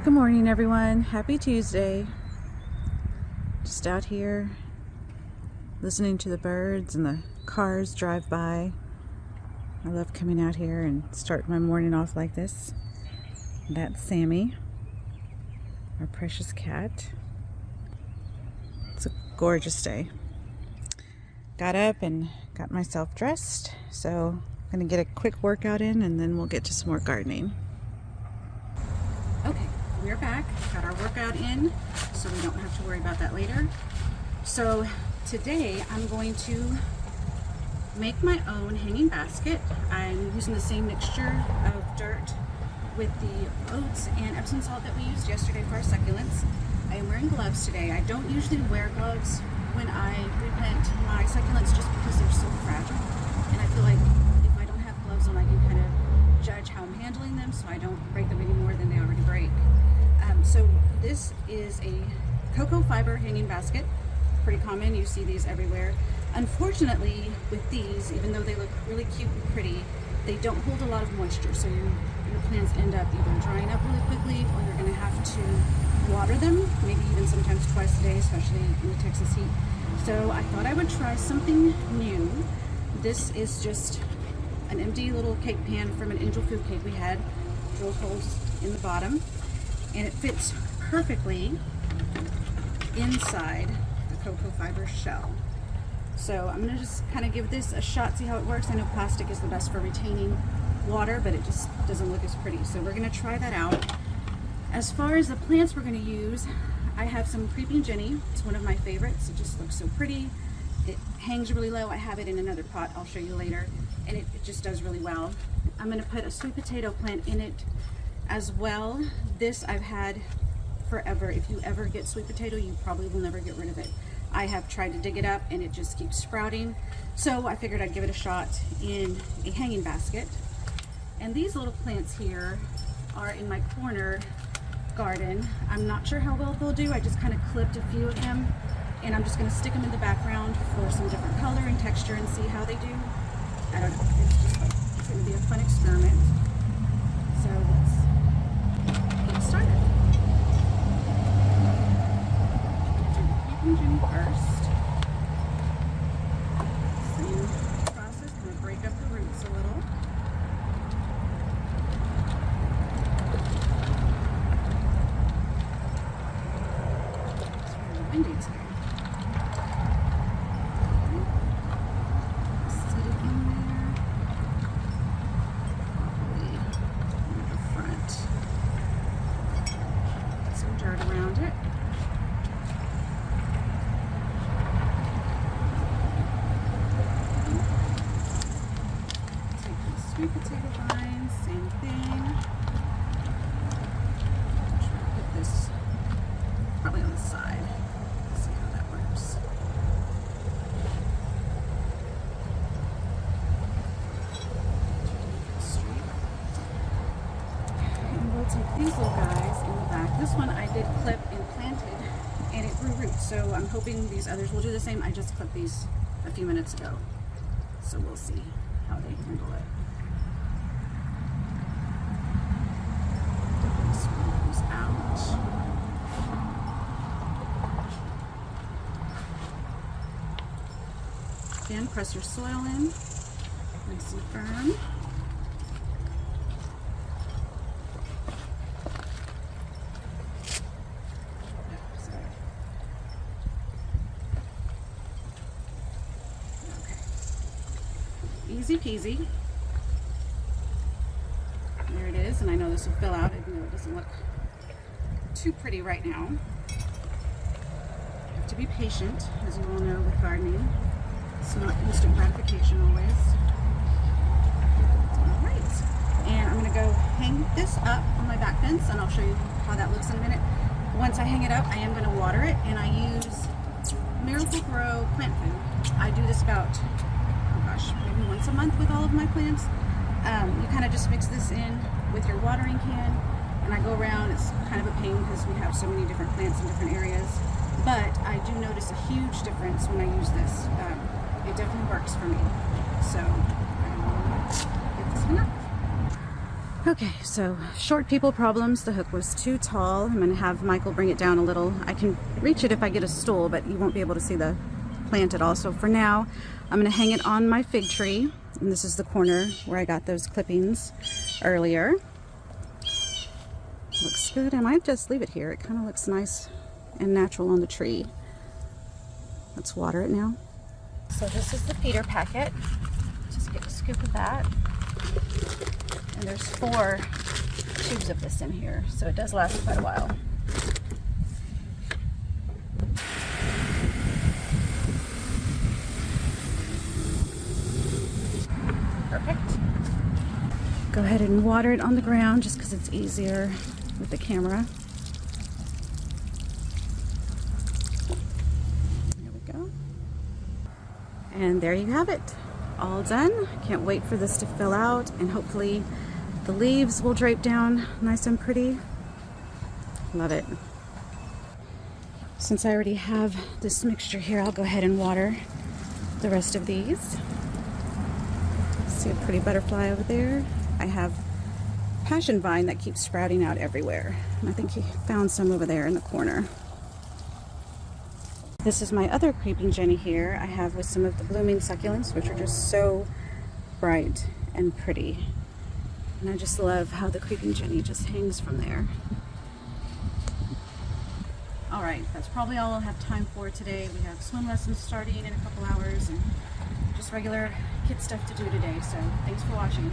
Good morning, everyone. Happy Tuesday. Just out here listening to the birds and the cars drive by. I love coming out here and start my morning off like this. That's Sammy, our precious cat. It's a gorgeous day. Got up and got myself dressed, so I'm gonna get a quick workout in and then we'll get to some more gardening. Okay, we're back. Got our workout in, so we don't have to worry about that later. So today I'm going to make my own hanging basket. I'm using the same mixture of dirt with the oats and Epsom salt that we used yesterday for our succulents. I am wearing gloves today. I don't usually wear gloves when I replant my succulents just because they're so fragile, and I feel like if I don't have gloves on I can kind of judge how I'm handling them so I don't break them any more than they already break. So this is a cocoa fiber hanging basket. Pretty common, you see these everywhere. Unfortunately with these, even though they look really cute and pretty, they don't hold a lot of moisture, so your plants end up either drying up really quickly or you're going to have to water them, maybe even sometimes twice a day, especially in the Texas heat. So I thought I would try something new. This is just an empty little cake pan from an angel food cake we had, drilled holes in the bottom, and it fits perfectly inside the cocoa fiber shell. So I'm gonna just kind of give this a shot, see how it works. I know plastic is the best for retaining water, but it just doesn't look as pretty. So we're gonna try that out. As far as the plants we're gonna use, I have some Creeping Jenny. It's one of my favorites. It just looks so pretty. It hangs really low. I have it in another pot I'll show you later, and it just does really well. I'm gonna put a sweet potato plant in it as well. This I've had forever. If you ever get sweet potato, you probably will never get rid of it. I have tried to dig it up and it just keeps sprouting. So I figured I'd give it a shot in a hanging basket. And these little plants here are in my corner garden. I'm not sure how well they'll do. I just kind of clipped a few of them, and I'm just going to stick them in the background for some different color and texture and see how they do. I don't know. It's going to be a fun experiment. So let's get started. Jenny first. Same process, going to break up the roots a little. It's really windy today. Set it in there. Probably in the front. Get some dirt around it. Sweet potato vines, same thing. Try to put this probably on the side. See how that works. And we'll take these little guys in the back. This one I did clip and planted, and it grew roots. So I'm hoping these others will do the same. I just clipped these a few minutes ago. So we'll see how they handle it. Then press your soil in, nice and firm. Okay. Easy peasy. There it is, and I know this will fill out, even though it doesn't look too pretty right now. You have to be patient, as you all know with gardening. It's not instant gratification always. Alright, and I'm going to go hang this up on my back fence, and I'll show you how that looks in a minute. Once I hang it up, I am going to water it, and I use Miracle-Gro plant food. I do this about, oh gosh, maybe once a month with all of my plants. You kind of just mix this in with your watering can, and I go around. It's kind of a pain because we have so many different plants in different areas, but I do notice a huge difference when I use this. It definitely works for me. So I will get this one up. Okay, so short people problems. The hook was too tall. I'm gonna have Michael bring it down a little. I can reach it if I get a stool, but you won't be able to see the plant at all. So for now, I'm gonna hang it on my fig tree. And this is the corner where I got those clippings earlier. Looks good. I might just leave it here. It kind of looks nice and natural on the tree. Let's water it now. So this is the feeder packet. Just get a scoop of that. And there's 4 tubes of this in here, so it does last quite a while. Perfect. Go ahead and water it on the ground just because it's easier with the camera. There we go. And there you have it. All done. Can't wait for this to fill out, and hopefully the leaves will drape down nice and pretty. Love it. Since I already have this mixture here, I'll go ahead and water the rest of these. See a pretty butterfly over there. I have passion vine that keeps sprouting out everywhere. And I think he found some over there in the corner. This is my other creeping Jenny here. I have with some of the blooming succulents, which are just so bright and pretty. And I just love how the creeping Jenny just hangs from there. All right, that's probably all I'll have time for today. We have swim lessons starting in a couple hours and just regular kid stuff to do today. So thanks for watching.